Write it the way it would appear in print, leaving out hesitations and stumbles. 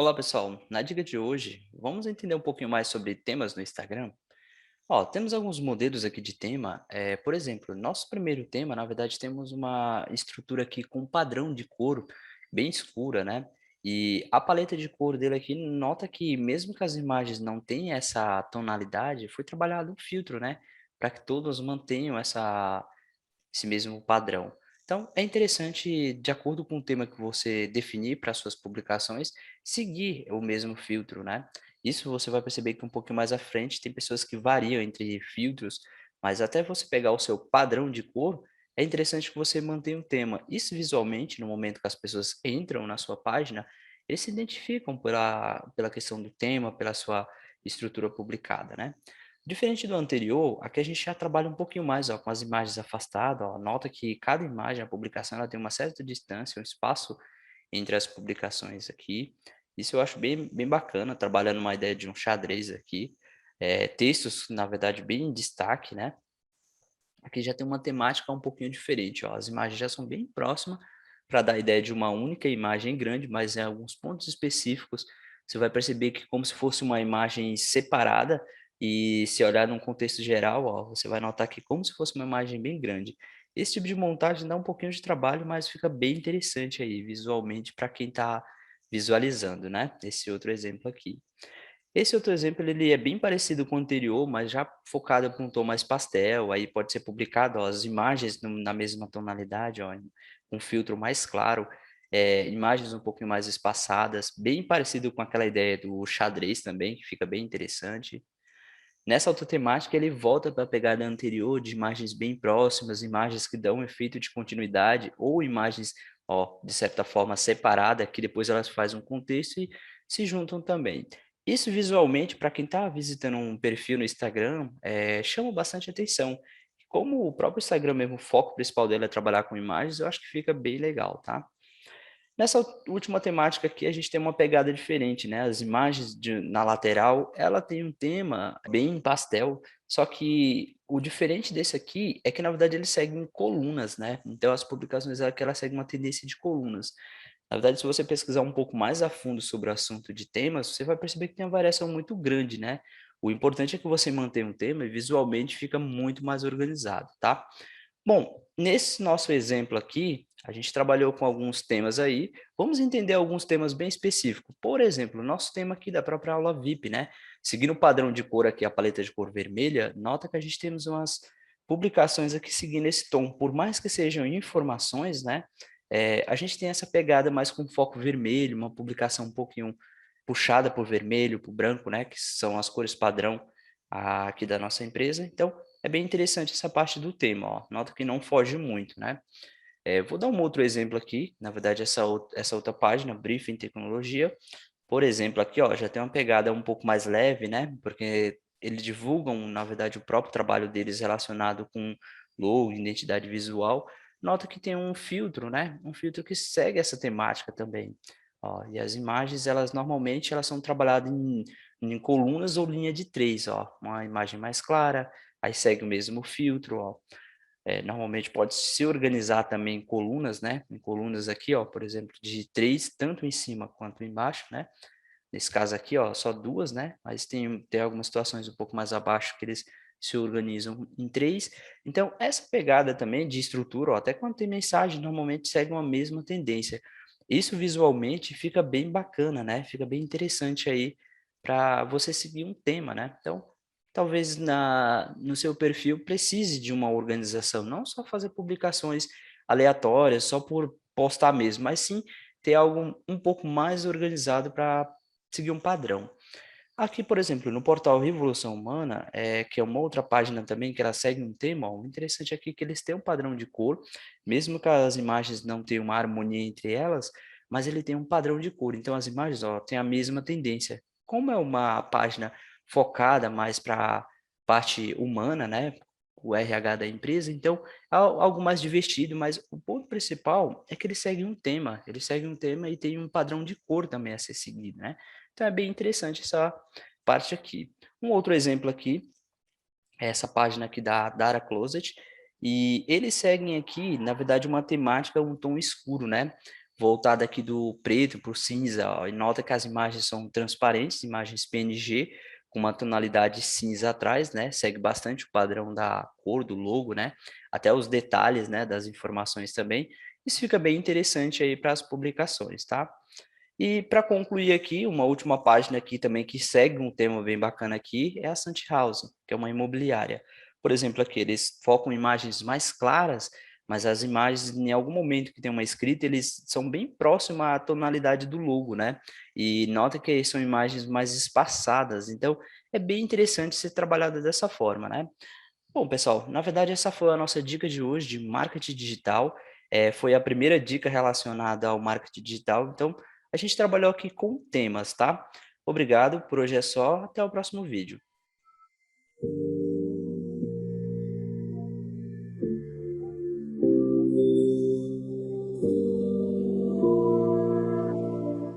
Olá, pessoal. Na dica de hoje, vamos entender um pouquinho mais sobre temas no Instagram? Ó, temos alguns modelos aqui de tema. Por exemplo, nosso primeiro tema, na verdade, temos uma estrutura aqui com um padrão de cor bem escura, né? E a paleta de cor dele aqui, nota que mesmo que as imagens não tenham essa tonalidade, foi trabalhado um filtro, né? Para que todos mantenham esse mesmo padrão. Então, é interessante, de acordo com o tema que você definir para suas publicações, seguir o mesmo filtro, né? Isso você vai perceber que um pouquinho mais à frente tem pessoas que variam entre filtros, mas até você pegar o seu padrão de cor, é interessante que você mantenha o tema. Isso visualmente, no momento que as pessoas entram na sua página, eles se identificam pela questão do tema, pela sua estrutura publicada, né? Diferente do anterior, aqui a gente já trabalha um pouquinho mais, ó, com as imagens afastadas, ó. Nota que cada imagem, a publicação, ela tem uma certa distância, um espaço entre as publicações aqui. Isso eu acho bem bacana, trabalhando uma ideia de um xadrez aqui. Textos, na verdade, bem em destaque, né? Aqui já tem uma temática um pouquinho diferente, ó. As imagens já são bem próximas para dar a ideia de uma única imagem grande, mas em alguns pontos específicos você vai perceber que como se fosse uma imagem separada e se olhar num contexto geral, ó, você vai notar que como se fosse uma imagem bem grande. Esse tipo de montagem dá um pouquinho de trabalho, mas fica bem interessante aí visualmente para quem está visualizando, né? Esse outro exemplo aqui. Esse outro exemplo, ele é bem parecido com o anterior, mas já focado para um tom mais pastel, aí pode ser publicado, ó, as imagens na mesma tonalidade, ó, um filtro mais claro, imagens um pouquinho mais espaçadas, bem parecido com aquela ideia do xadrez também, que fica bem interessante. Nessa outra temática, ele volta para a pegada anterior de imagens bem próximas, imagens que dão um efeito de continuidade, ou imagens, ó, de certa forma separada, que depois elas fazem um contexto e se juntam também. Isso visualmente, para quem está visitando um perfil no Instagram, chama bastante atenção. Como o próprio Instagram mesmo, o foco principal dele é trabalhar com imagens, eu acho que fica bem legal, tá? Nessa última temática aqui, a gente tem uma pegada diferente, né, as imagens na lateral, ela tem um tema bem pastel, só que o diferente desse aqui é que, na verdade, eles seguem colunas, né, então as publicações aqui, elas seguem uma tendência de colunas. Na verdade, se você pesquisar um pouco mais a fundo sobre o assunto de temas, você vai perceber que tem uma variação muito grande, né. O importante é que você mantenha um tema e visualmente fica muito mais organizado, tá? Bom, nesse nosso exemplo aqui, a gente trabalhou com alguns temas aí. Vamos entender alguns temas bem específicos. Por exemplo, o nosso tema aqui da própria aula VIP, né? Seguindo o padrão de cor aqui, a paleta de cor vermelha, nota que a gente temos umas publicações aqui seguindo esse tom. Por mais que sejam informações, né? A gente tem essa pegada mais com foco vermelho, uma publicação um pouquinho puxada por vermelho, por branco, né? Que são as cores padrão aqui da nossa empresa. Então, é bem interessante essa parte do tema, ó, nota que não foge muito, né. Vou dar um outro exemplo aqui, na verdade essa outra página, Briefing Tecnologia, por exemplo, aqui, ó, já tem uma pegada um pouco mais leve, né, porque eles divulgam, na verdade, o próprio trabalho deles relacionado com logo, identidade visual. Nota que tem um filtro, né, um filtro que segue essa temática também. Ó, e as imagens, elas normalmente elas são trabalhadas em colunas ou linha de 3, ó, uma imagem mais clara, aí segue o mesmo filtro, ó. Normalmente pode se organizar também em colunas, né, em colunas aqui, ó, por exemplo, de 3 tanto em cima quanto embaixo, né. Nesse caso aqui, ó, só 2, né, mas tem algumas situações um pouco mais abaixo que eles se organizam em 3. Então, essa pegada também de estrutura, ó, até quando tem mensagem, normalmente segue uma mesma tendência. Isso visualmente fica bem bacana, né, fica bem interessante aí para você seguir um tema, né. Então, talvez no seu perfil precise de uma organização, não só fazer publicações aleatórias, só por postar mesmo, mas sim ter algo um pouco mais organizado para seguir um padrão. Aqui, por exemplo, no portal Revolução Humana, que é uma outra página também que ela segue um tema, ó, o interessante aqui é que eles têm um padrão de cor, mesmo que as imagens não tenham uma harmonia entre elas, mas ele tem um padrão de cor, então as imagens, ó, têm a mesma tendência. Como é uma página focada mais para parte humana, né, o RH da empresa, então é algo mais divertido, mas o ponto principal é que ele segue um tema e tem um padrão de cor também a ser seguido, né. Então é bem interessante essa parte aqui. Um outro exemplo aqui é essa página aqui da Dara Closet, e eles seguem aqui, na verdade, uma temática, um tom escuro, né. voltada aqui do preto para o cinza, ó, e nota que as imagens são transparentes, imagens PNG, com uma tonalidade cinza atrás, né? Segue bastante o padrão da cor do logo, né? Até os detalhes, né, das informações também. Isso fica bem interessante aí para as publicações, tá? E para concluir aqui, uma última página aqui também que segue um tema bem bacana aqui é a House, que é uma imobiliária. Por exemplo, aqui eles focam em imagens mais claras, mas as imagens, em algum momento que tem uma escrita, eles são bem próximos à tonalidade do logo, né? E nota que são imagens mais espaçadas, então é bem interessante ser trabalhada dessa forma, né? Bom, pessoal, na verdade essa foi a nossa dica de hoje de marketing digital. Foi a primeira dica relacionada ao marketing digital. Então, a gente trabalhou aqui com temas, tá? Obrigado, por hoje é só. Até o próximo vídeo.